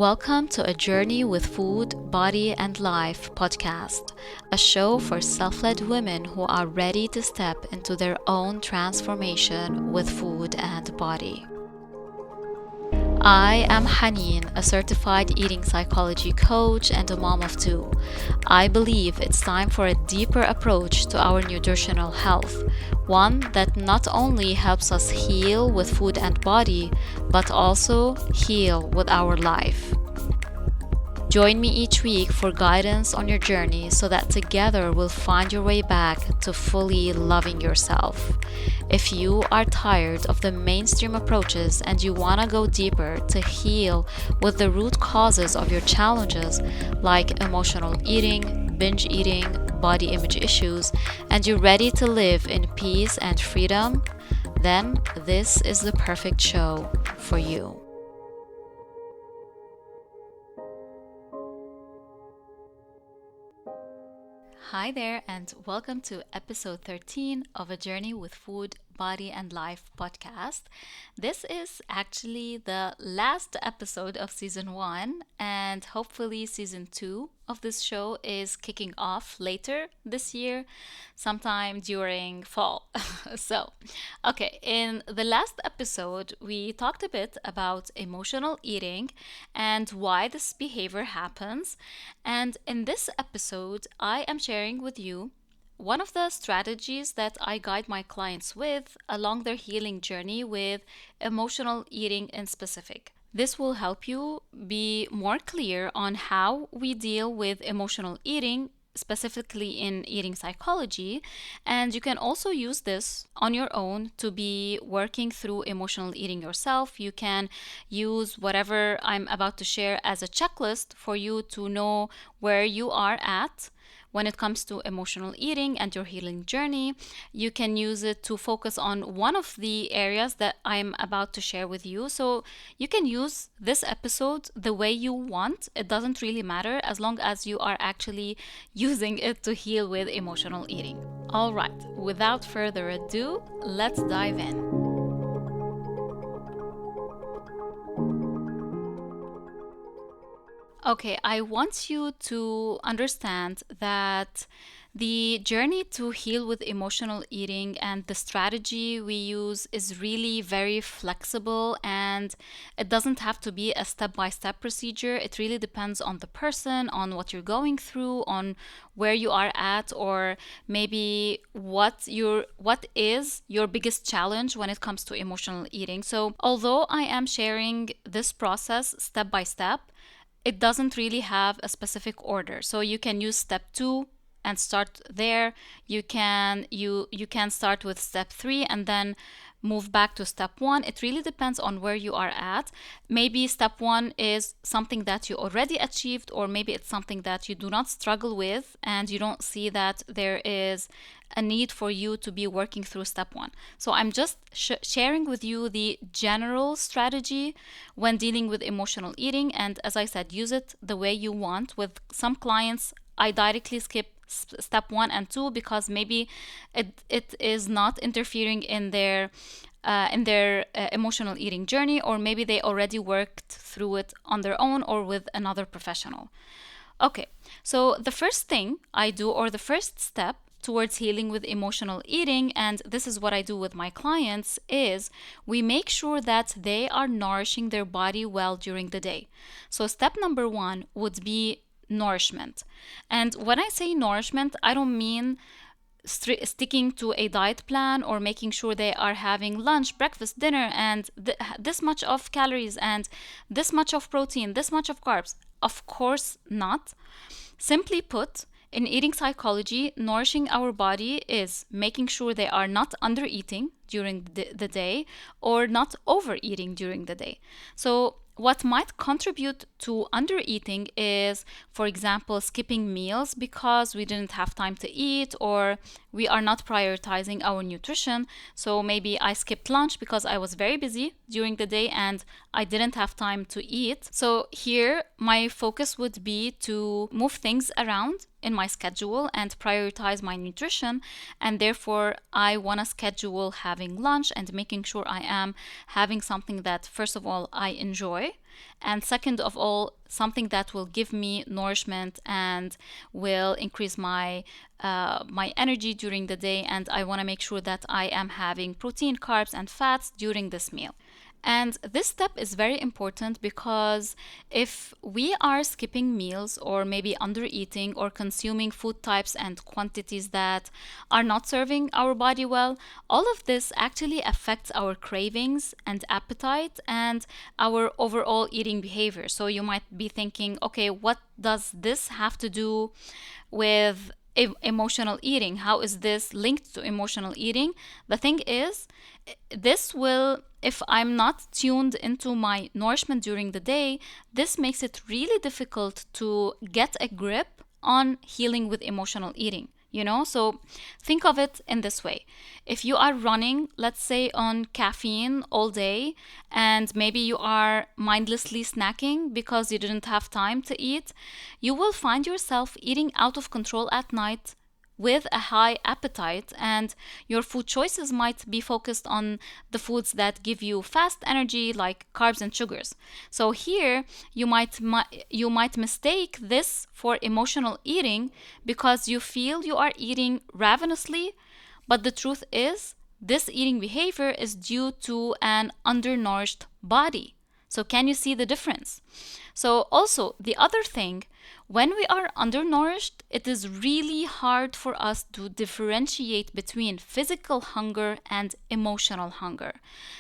Welcome to A Journey with Food, Body, and Life podcast, a show for self-led women who are ready to step into their own transformation with food and body. I am Haneen, a certified eating psychology coach and a mom of two. I believe it's time for a deeper approach to our nutritional health, one that not only helps us heal with food and body, but also heal with our life. Join me each week for guidance on your journey so that together we'll find your way back to fully loving yourself. If you are tired of the mainstream approaches and you want to go deeper to heal with the root causes of your challenges like emotional eating, binge eating, body image issues, and you're ready to live in peace and freedom, then this is the perfect show for you. Hi there, and welcome to episode 13 of A Journey with Food, Body, and Life podcast. This is actually the last episode of season 1, and hopefully season 2 of this show is kicking off later this year, sometime during fall. In the last episode, we talked a bit about emotional eating and why this behavior happens. And in this episode, I am sharing with you one of the strategies that I guide my clients with along their healing journey with emotional eating in specific. This will help you be more clear on how we deal with emotional eating, specifically in eating psychology, and you can also use this on your own to be working through emotional eating yourself. You can use whatever I'm about to share as a checklist for you to know where you are at when it comes to emotional eating and your healing journey. You can use it to focus on one of the areas that I'm about to share with you. So you can use this episode the way you want. It doesn't really matter as long as you are actually using it to heal with emotional eating. All right, without further ado, let's dive in. Okay, I want you to understand that the journey to heal with emotional eating and the strategy we use is really very flexible, and it doesn't have to be a step-by-step procedure. It really depends on the person, on what you're going through, on where you are at, or maybe what is your biggest challenge when it comes to emotional eating. So, although I am sharing this process step by step, it doesn't really have a specific order. So you can use step 2 and start there. You can start with step 3 and then move back to step 1. It really depends on where you are at. Maybe step 1 is something that you already achieved, or maybe it's something that you do not struggle with and you don't see that there is a need for you to be working through step 1. So I'm just sharing with you the general strategy when dealing with emotional eating, and as I said, use it the way you want. With some clients, I directly skip step 1 and 2 because maybe it is not interfering in their emotional eating journey, or maybe they already worked through it on their own or with another professional. Okay, so the first thing I do, or the first step towards healing with emotional eating, and this is what I do with my clients, is we make sure that they are nourishing their body well during the day. So step number 1 would be nourishment. And when I say nourishment, I don't mean sticking to a diet plan or making sure they are having lunch, breakfast, dinner, and this much of calories and this much of protein, this much of carbs. Of course not. Simply put, in eating psychology, nourishing our body is making sure they are not under eating during the day or not overeating during the day. So what might contribute to undereating is, for example, skipping meals because we didn't have time to eat, or we are not prioritizing our nutrition. So maybe I skipped lunch because I was very busy during the day and I didn't have time to eat. So here, my focus would be to move things around in my schedule and prioritize my nutrition. And therefore, I want to schedule having lunch and making sure I am having something that, first of all, I enjoy. And second of all, something that will give me nourishment and will increase my energy during the day. And I want to make sure that I am having protein, carbs, and fats during this meal. And this step is very important because if we are skipping meals or maybe under eating or consuming food types and quantities that are not serving our body well, all of this actually affects our cravings and appetite and our overall eating behavior. So you might be thinking, okay, what does this have to do with emotional eating? How is this linked to emotional eating? The thing is, this will, if I'm not tuned into my nourishment during the day, this makes it really difficult to get a grip on healing with emotional eating. So think of it in this way. If you are running, let's say, on caffeine all day, and maybe you are mindlessly snacking because you didn't have time to eat, you will find yourself eating out of control at night with a high appetite, and your food choices might be focused on the foods that give you fast energy, like carbs and sugars. So here you might mistake this for emotional eating because you feel you are eating ravenously, but the truth is this eating behavior is due to an undernourished body. So can you see the difference? So also, the other thing, when we are undernourished, it is really hard for us to differentiate between physical hunger and emotional hunger.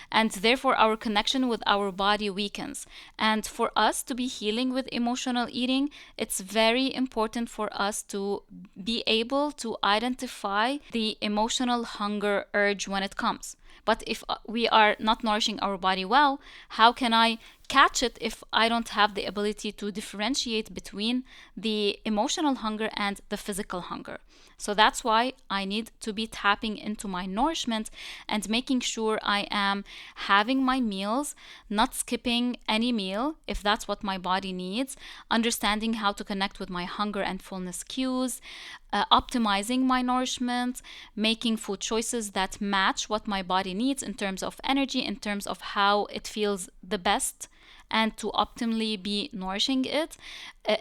And therefore, our connection with our body weakens. And for us to be healing with emotional eating, it's very important for us to be able to identify the emotional hunger urge when it comes. But if we are not nourishing our body well, how can I catch it if I don't have the ability to differentiate between the emotional hunger and the physical hunger? So that's why I need to be tapping into my nourishment and making sure I am having my meals, not skipping any meal if that's what my body needs, understanding how to connect with my hunger and fullness cues, optimizing my nourishment, making food choices that match what my body needs in terms of energy, in terms of how it feels the best, and to optimally be nourishing it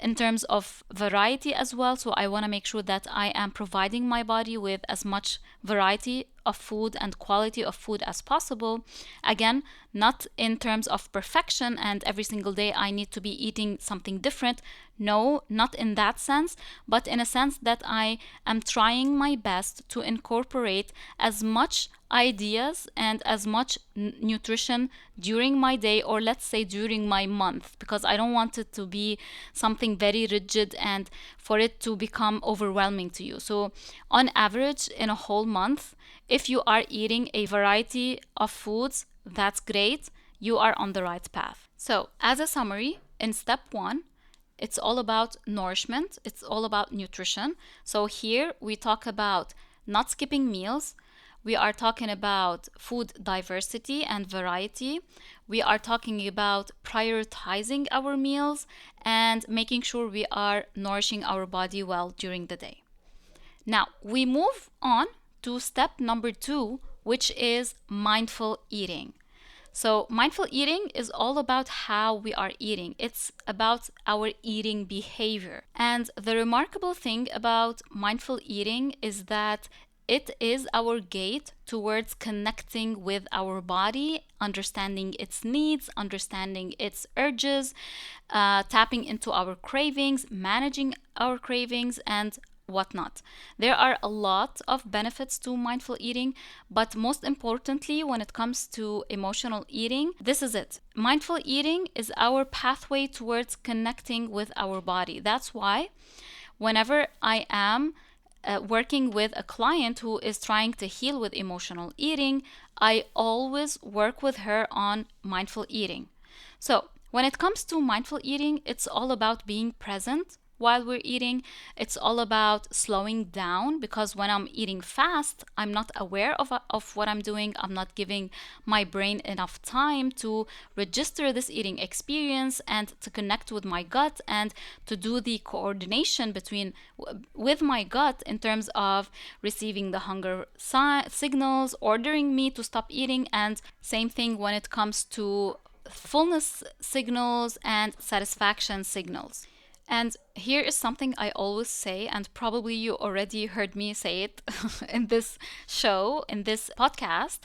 in terms of variety as well. So I want to make sure that I am providing my body with as much variety of food and quality of food as possible. Again, not in terms of perfection and every single day I need to be eating something different. No, not in that sense, but in a sense that I am trying my best to incorporate as much ideas and as much nutrition during my day, or let's say during my month, because I don't want it to be something very rigid and for it to become overwhelming to you. So on average, in a whole month, if you are eating a variety of foods, that's great. You are on the right path. So as a summary, in step 1, it's all about nourishment. It's all about nutrition. So here we talk about not skipping meals. We are talking about food diversity and variety. We are talking about prioritizing our meals and making sure we are nourishing our body well during the day. Now, we move on to step number 2, which is mindful eating. So, mindful eating is all about how we are eating. It's about our eating behavior. And the remarkable thing about mindful eating is that it is our gate towards connecting with our body, understanding its needs, understanding its urges, tapping into our cravings, managing our cravings, and whatnot. There are a lot of benefits to mindful eating, but most importantly, when it comes to emotional eating, this is it. Mindful eating is our pathway towards connecting with our body. That's why whenever I am working with a client who is trying to heal with emotional eating, I always work with her on mindful eating. So when it comes to mindful eating, it's all about being present while we're eating. It's all about slowing down, because when I'm eating fast, I'm not aware of what I'm doing. I'm not giving my brain enough time to register this eating experience and to connect with my gut and to do the coordination with my gut in terms of receiving the hunger signals, ordering me to stop eating, and same thing when it comes to fullness signals and satisfaction signals. And here is something I always say, and probably you already heard me say it in this show, in this podcast.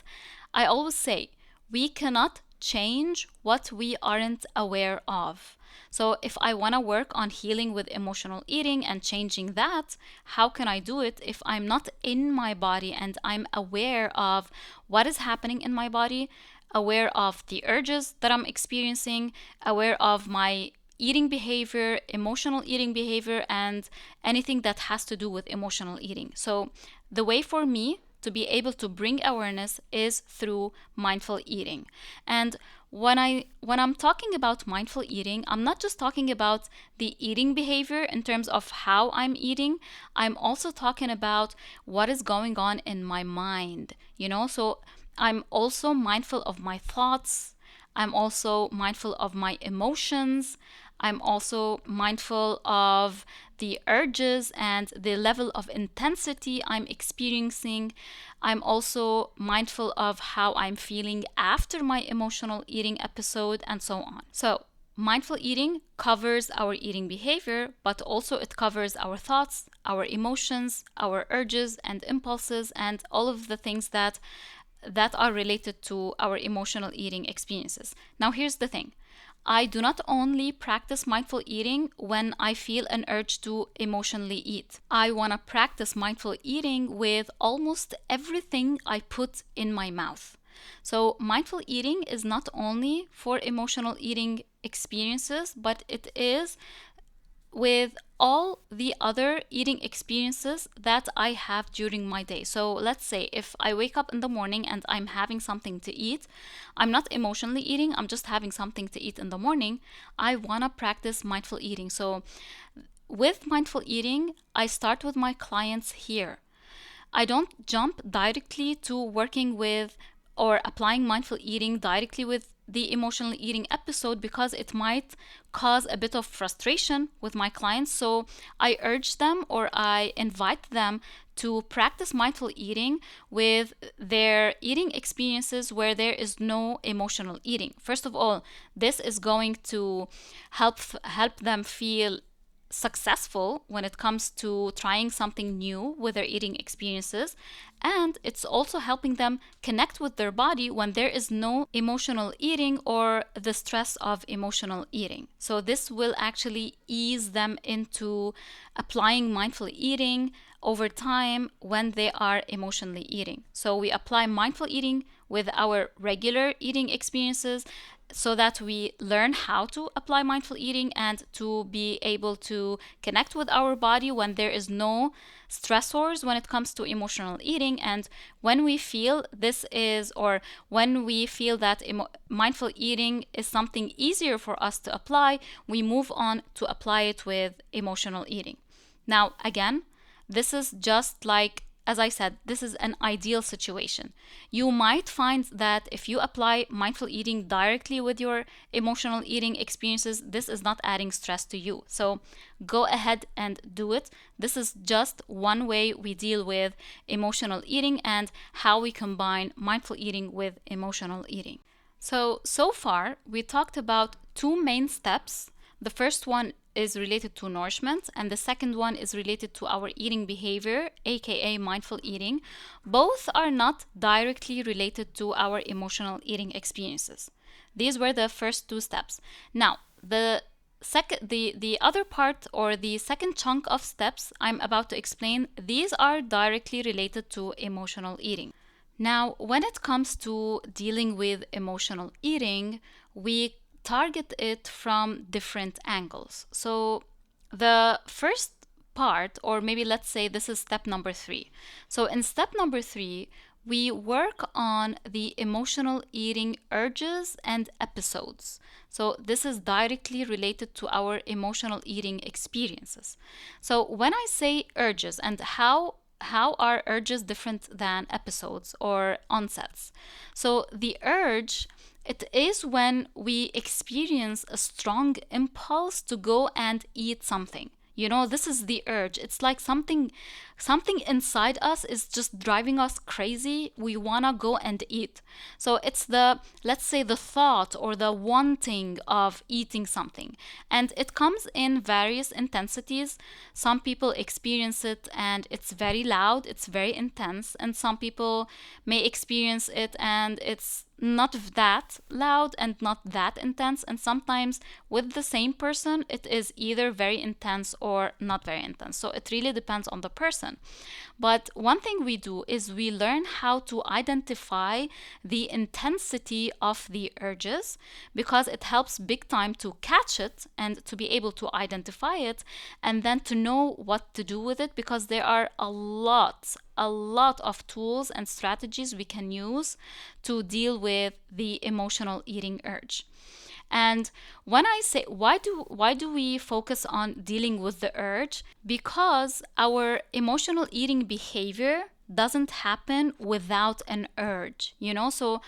I always say, we cannot change what we aren't aware of. So, if I want to work on healing with emotional eating and changing that, how can I do it if I'm not in my body and I'm aware of what is happening in my body, aware of the urges that I'm experiencing, aware of my eating behavior, emotional eating behavior, and anything that has to do with emotional eating? So, the way for me to be able to bring awareness is through mindful eating. And when I'm talking about mindful eating, I'm not just talking about the eating behavior in terms of how I'm eating. I'm also talking about what is going on in my mind, So I'm also mindful of my thoughts. I'm also mindful of my emotions. I'm also mindful of the urges and the level of intensity I'm experiencing. I'm also mindful of how I'm feeling after my emotional eating episode, and so on. So, mindful eating covers our eating behavior, but also it covers our thoughts, our emotions, our urges and impulses, and all of the things that are related to our emotional eating experiences. Now, here's the thing. I do not only practice mindful eating when I feel an urge to emotionally eat. I want to practice mindful eating with almost everything I put in my mouth. So, mindful eating is not only for emotional eating experiences, but it is with all the other eating experiences that I have during my day. So let's say if I wake up in the morning and I'm having something to eat, I'm not emotionally eating, I'm just having something to eat in the morning. I want to practice mindful eating. So with mindful eating, I start with my clients here. I don't jump directly to working with or applying mindful eating directly with the emotional eating episode, because it might cause a bit of frustration with my clients. So I urge them, or I invite them to practice mindful eating with their eating experiences where there is no emotional eating. First of all, this is going to help them feel successful when it comes to trying something new with their eating experiences, and it's also helping them connect with their body when there is no emotional eating or the stress of emotional eating. So this will actually ease them into applying mindful eating over time when they are emotionally eating. So we apply mindful eating with our regular eating experiences so that we learn how to apply mindful eating and to be able to connect with our body when there is no stressors when it comes to emotional eating. And when we feel this is, or when we feel that mindful eating is something easier for us to apply, we move on to apply it with emotional eating. Now, again, this is just like, as I said, this is an ideal situation. You might find that if you apply mindful eating directly with your emotional eating experiences, this is not adding stress to you. So go ahead and do it. This is just one way we deal with emotional eating and how we combine mindful eating with emotional eating. So far, we talked about two main steps. The first one is related to nourishment, and the second one is related to our eating behavior, aka mindful eating. Both are not directly related to our emotional eating experiences. These were the first two steps. Now, the other part, or the second chunk of steps I'm about to explain, these are directly related to emotional eating. Now, when it comes to dealing with emotional eating, we target it from different angles. So, the first part, or maybe let's say this is step number 3. So, in step number 3, we work on the emotional eating urges and episodes. So, this is directly related to our emotional eating experiences. So, when I say urges and how are urges different than episodes or onsets? So, the urge, it is when we experience a strong impulse to go and eat something. You know, this is the urge. It's like something inside us is just driving us crazy. We want to go and eat. So it's the, let's say, the thought or the wanting of eating something. And it comes in various intensities. Some people experience it and it's very loud, it's very intense, and some people may experience it and it's not that loud and not that intense. And sometimes with the same person, it is either very intense or not very intense. So it really depends on the person. But one thing we do is we learn how to identify the intensity of the urges, because it helps big time to catch it and to be able to identify it, and then to know what to do with it, because there are a lot of tools and strategies we can use to deal with the emotional eating urge. And when I say why do we focus on dealing with the urge? Because our emotional eating behavior doesn't happen without an urge, you know? So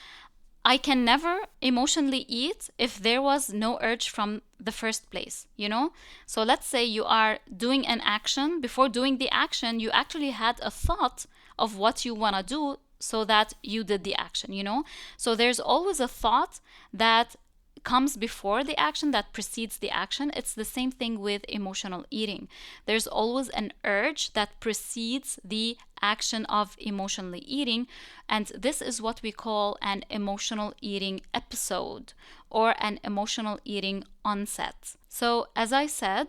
I can never emotionally eat if there was no urge from the first place, you know? So let's say you are doing an action. Before doing the action, you actually had a thought of what you want to do so that you did the action, you know? So there's always a thought that comes before the action, that precedes the action. It's the same thing with emotional eating. There's always an urge that precedes the action of emotionally eating, and this is what we call an emotional eating episode or an emotional eating onset. So, as I said,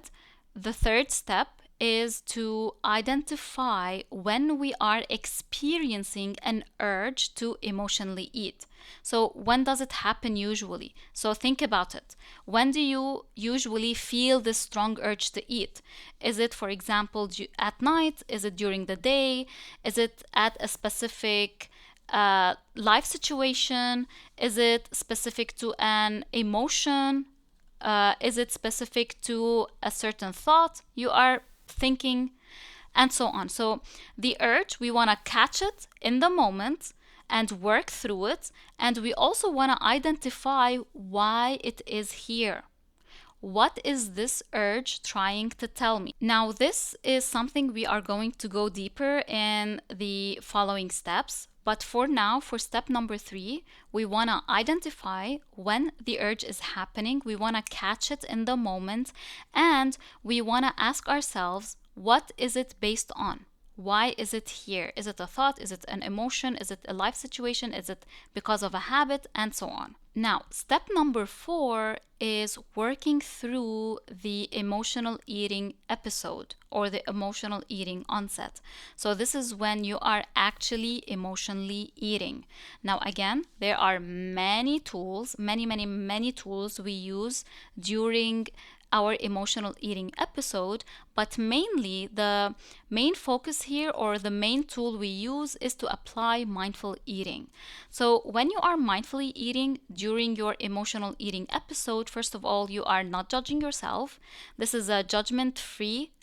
the third step is to identify when we are experiencing an urge to emotionally eat. So, when does it happen usually? So, think about it. When do you usually feel this strong urge to eat? Is it, for example, at night? Is it during the day? Is it at a specific life situation? Is it specific to an emotion? Is it specific to a certain thought you are thinking? And so on. So the urge, we want to catch it in the moment and work through it. And we also want to identify why it is here. What is this urge trying to tell me? Now, this is something we are going to go deeper in the following steps. But for now, for step number 3, we want to identify when the urge is happening. We want to catch it in the moment. And we want to ask ourselves, what is it based on? Why is it here? Is it a thought? Is it an emotion? Is it a life situation? Is it because of a habit? And so on. Now, step number 4 is working through the emotional eating episode or the emotional eating onset. So this is when you are actually emotionally eating. Now, again, there are many tools, many tools we use during our emotional eating episode, but mainly the main focus here, or the main tool we use, is to apply mindful eating. So when you are mindfully eating during your emotional eating episode, first of all, you are not judging yourself. This is a judgment-free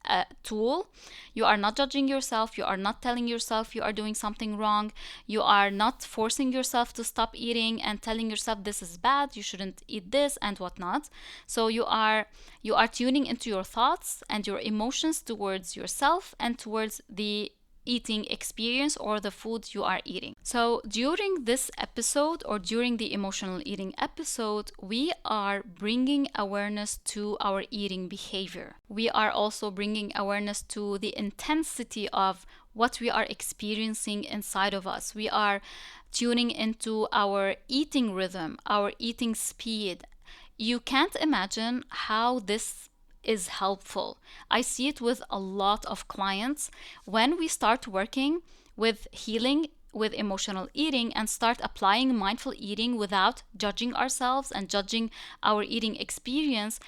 tool. You are not judging yourself. You are not telling yourself you are doing something wrong. You are not forcing yourself to stop eating and telling yourself this is bad, you shouldn't eat this and whatnot. So you are tuning into your thoughts and your emotions towards yourself and towards the eating experience or the food you are eating. So during this episode, or during the emotional eating episode, we are bringing awareness to our eating behavior. We are also bringing awareness to the intensity of what we are experiencing inside of us. We are tuning into our eating rhythm, our eating speed. You can't imagine how this is helpful. I see it with a lot of clients. When we start working with healing, with emotional eating and start applying mindful eating without judging ourselves and judging our eating experience,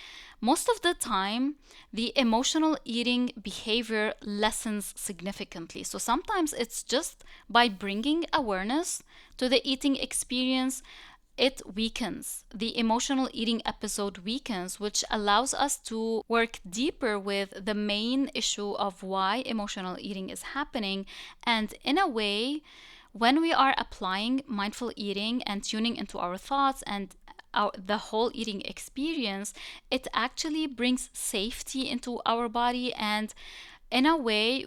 most of the time, the emotional eating behavior lessens significantly. So sometimes it's just by bringing awareness to the eating experience, it weakens. The emotional eating episode weakens, which allows us to work deeper with the main issue of why emotional eating is happening. And in a way, when we are applying mindful eating and tuning into our thoughts and the whole eating experience, it actually brings safety into our body, and in a way,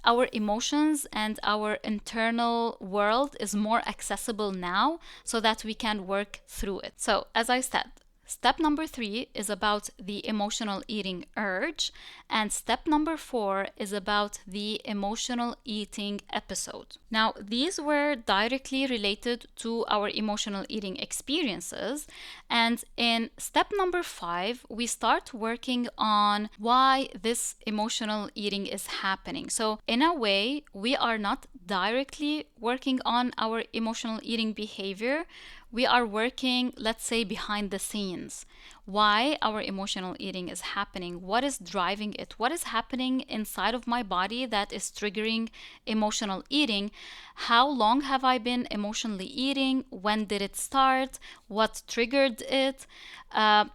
our emotions and internal world is more accessible now so that we can work through it. So, as I said, step number 3 is about the emotional eating urge, and step number 4 is about the emotional eating episode. Now, these were directly related to our emotional eating experiences, and in step number 5, we start working on why this emotional eating is happening. So, in a way, we are not directly working on our emotional eating behavior. We are working, let's say, behind the scenes. Why our emotional eating is happening, what is driving it, what is happening inside of my body that is triggering emotional eating, how long have I been emotionally eating, when did it start, what triggered it,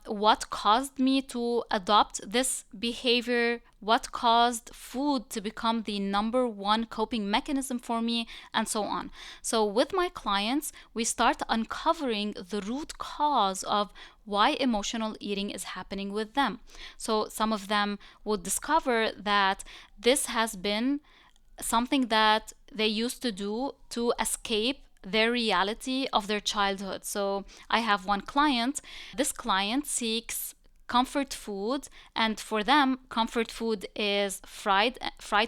what caused me to adopt this behavior, what caused food to become the number one coping mechanism for me, and so on. So, with my clients, we start uncovering the root cause of why emotional eating is happening with them. So, some of them would discover that this has been something that they used to do to escape their reality of their childhood. So I have one client. This client seeks comfort food, and for them comfort food is fried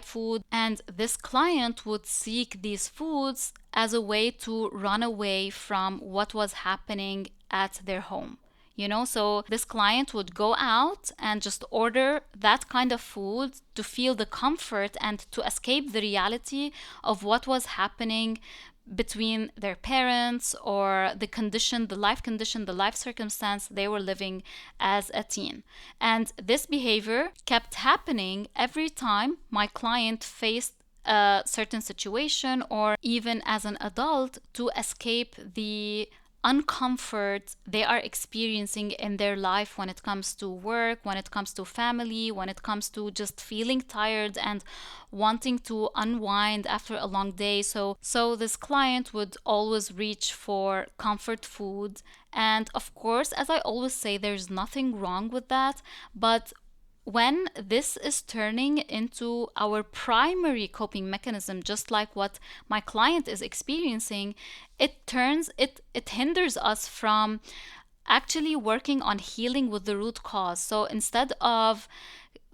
food, and this client would seek these foods as a way to run away from what was happening at their home. So this client would go out and just order that kind of food to feel the comfort and to escape the reality of what was happening between their parents or the life condition, the life circumstance they were living as a teen. And this behavior kept happening every time my client faced a certain situation, or even as an adult, to escape the uncomfort they are experiencing in their life when it comes to work, when it comes to family, when it comes to just feeling tired and wanting to unwind after a long day. So this client would always reach for comfort food. And of course, as I always say, there's nothing wrong with that. But when this is turning into our primary coping mechanism, just like what my client is experiencing, it hinders us from actually working on healing with the root cause. So instead of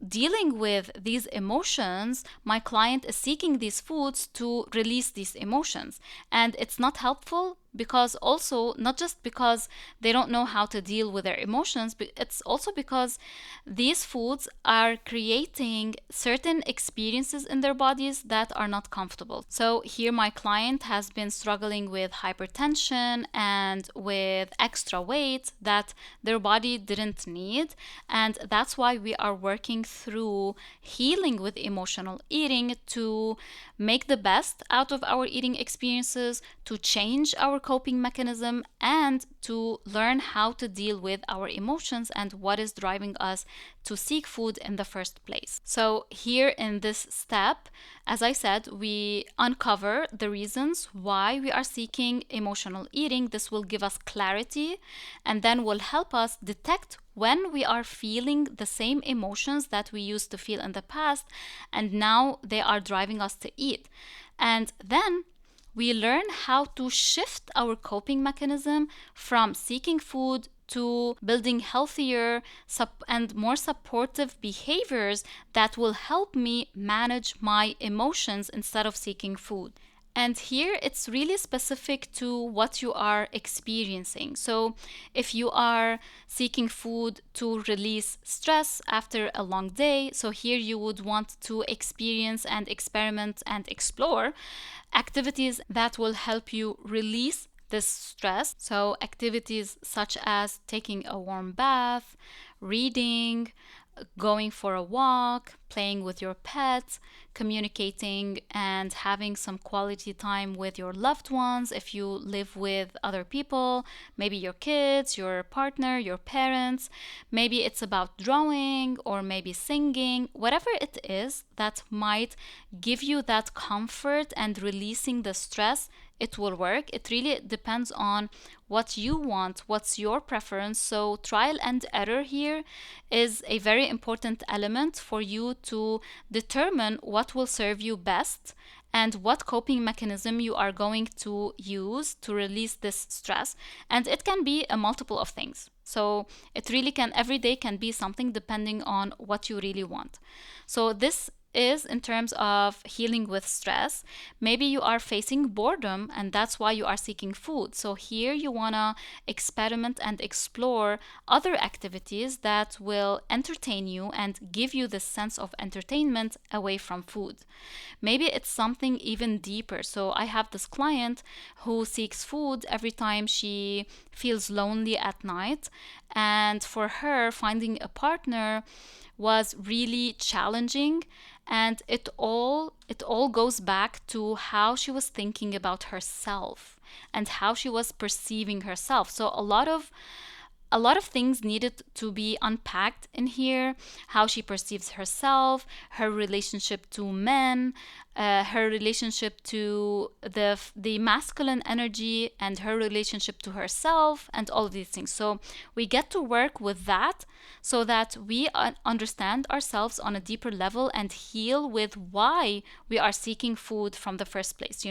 dealing with these emotions, my client is seeking these foods to release these emotions. And it's not helpful, because also, not just because they don't know how to deal with their emotions, but it's also because these foods are creating certain experiences in their bodies that are not comfortable. So here my client has been struggling with hypertension and with extra weight that their body didn't need, and that's why we are working through healing with emotional eating to make the best out of our eating experiences, to change our coping mechanism, and to learn how to deal with our emotions and what is driving us to seek food in the first place. So here in this step, as I said, we uncover the reasons why we are seeking emotional eating. This will give us clarity and then will help us detect when we are feeling the same emotions that we used to feel in the past and now they are driving us to eat. And then we learn how to shift our coping mechanism from seeking food to building healthier and more supportive behaviors that will help me manage my emotions instead of seeking food. And here it's really specific to what you are experiencing. So, if you are seeking food to release stress after a long day, so here you would want to experience and experiment and explore activities that will help you release this stress. So, activities such as taking a warm bath, reading, going for a walk, playing with your pet, communicating and having some quality time with your loved ones if you live with other people, maybe your kids, your partner, your parents. Maybe it's about drawing or maybe singing, whatever it is that might give you that comfort and releasing the stress, it will work. It really depends on what you want, what's your preference. So, trial and error here is a very important element for you to determine what will serve you best and what coping mechanism you are going to use to release this stress. And it can be a multiple of things. So it really can, every day can be something depending on what you really want. So this is in terms of healing with stress. Maybe you are facing boredom and that's why you are seeking food. So here you want to experiment and explore other activities that will entertain you and give you this sense of entertainment away from food. Maybe it's something even deeper. So I have this client who seeks food every time she feels lonely at night. And for her, finding a partner was really challenging, and it all goes back to how she was thinking about herself and how she was perceiving herself. So a lot of things needed to be unpacked in here: how she perceives herself, her relationship to men, her relationship to the masculine energy, and her relationship to herself, and all of these things. So we get to work with that so that we understand ourselves on a deeper level and heal with why we are seeking food from the first place.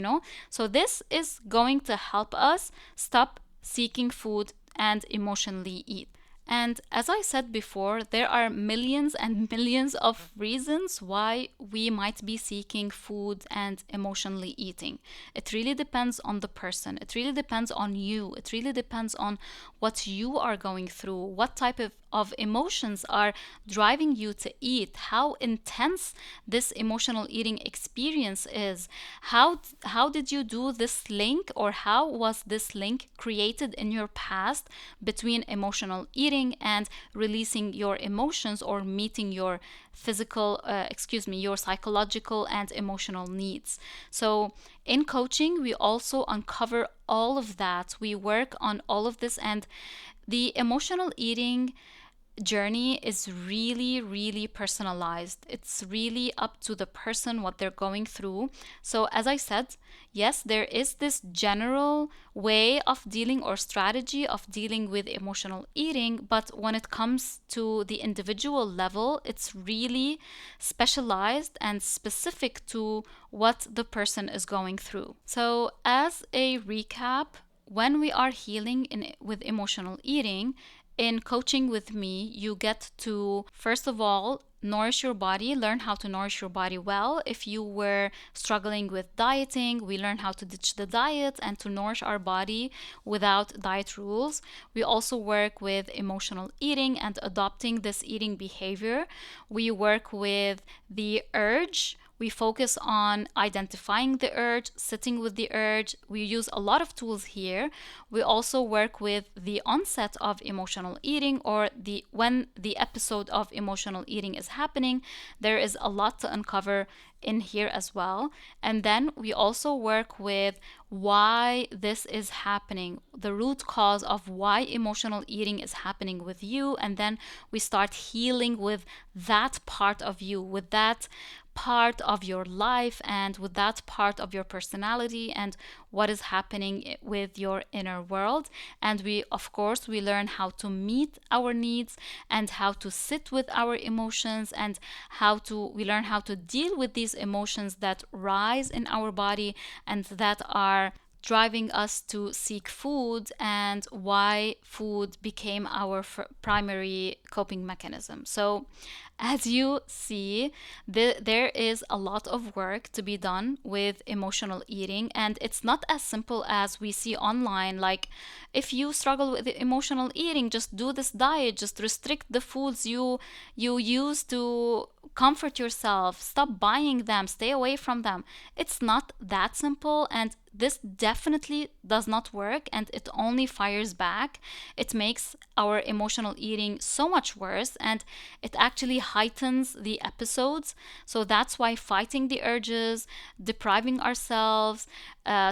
So this is going to help us stop seeking food and emotionally eat. And as I said before, there are millions and millions of reasons why we might be seeking food and emotionally eating. It really depends on the person. It really depends on you. It really depends on what you are going through, what type of emotions are driving you to eat, how intense this emotional eating experience is. How did you do this link, or how was this link created in your past between emotional eating and releasing your emotions or meeting your your psychological and emotional needs. So in coaching, we also uncover all of that. We work on all of this, and the emotional eating journey is really, really personalized. It's really up to the person what they're going through. So, as I said, yes, there is this general way of dealing or strategy of dealing with emotional eating, but when it comes to the individual level, it's really specialized and specific to what the person is going through. So, as a recap, when we are healing with emotional eating, in coaching with me, you get to, first of all, nourish your body, learn how to nourish your body well. If you were struggling with dieting, we learn how to ditch the diet and to nourish our body without diet rules. We also work with emotional eating and adopting this eating behavior. We work with the urge. We focus on identifying the urge, sitting with the urge. We use a lot of tools here. We also work with the onset of emotional eating, or when the episode of emotional eating is happening. There is a lot to uncover in here as well. And then we also work with why this is happening, the root cause of why emotional eating is happening with you. And then we start healing with that part of you, with that part of your life, and with that part of your personality, and what is happening with your inner world. And we, of course, we learn how to meet our needs and how to sit with our emotions, and we learn how to deal with these emotions that rise in our body and that are driving us to seek food and why food became our primary coping mechanism. So, as you see, there is a lot of work to be done with emotional eating, and it's not as simple as we see online. Like, if you struggle with emotional eating, just do this diet, just restrict the foods you use to comfort yourself, stop buying them, stay away from them. It's not that simple, and this definitely does not work, and it only fires back. It makes our emotional eating so much worse, and it actually heightens the episodes. So that's why fighting the urges, depriving ourselves,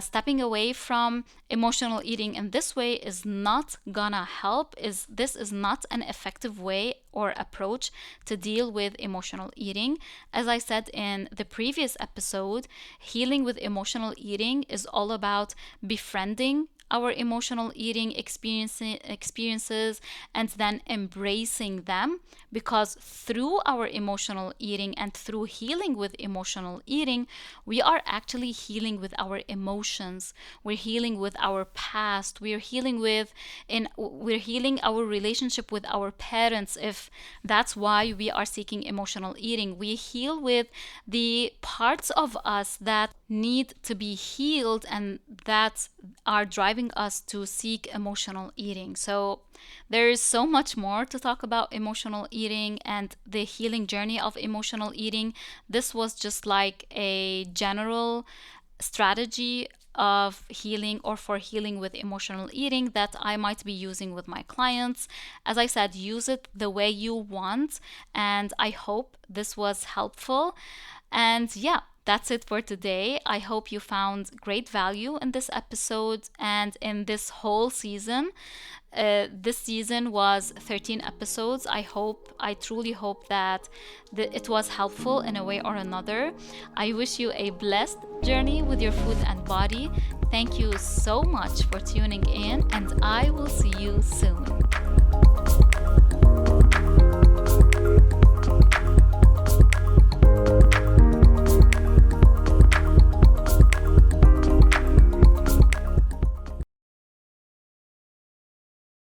stepping away from emotional eating in this way is not gonna help. This is not an effective way or approach to deal with emotional eating. As I said in the previous episode, healing with emotional eating is all about befriending our emotional eating experiences and then embracing them, because through our emotional eating and through healing with emotional eating, we are actually healing with our emotions. We're healing with our past. We're healing our relationship with our parents, if that's why we are seeking emotional eating. We heal with the parts of us that need to be healed and that are driving us to seek emotional eating. So there is so much more to talk about emotional eating and the healing journey of emotional eating. This was just like a general strategy of healing or for healing with emotional eating that I might be using with my clients. As I said, use it the way you want, and I hope this was helpful. And yeah, that's it for today. I hope you found great value in this episode and in this whole season. This season was 13 episodes. I truly hope that it was helpful in a way or another. I wish you a blessed journey with your food and body. Thank you so much for tuning in, and I will see you soon.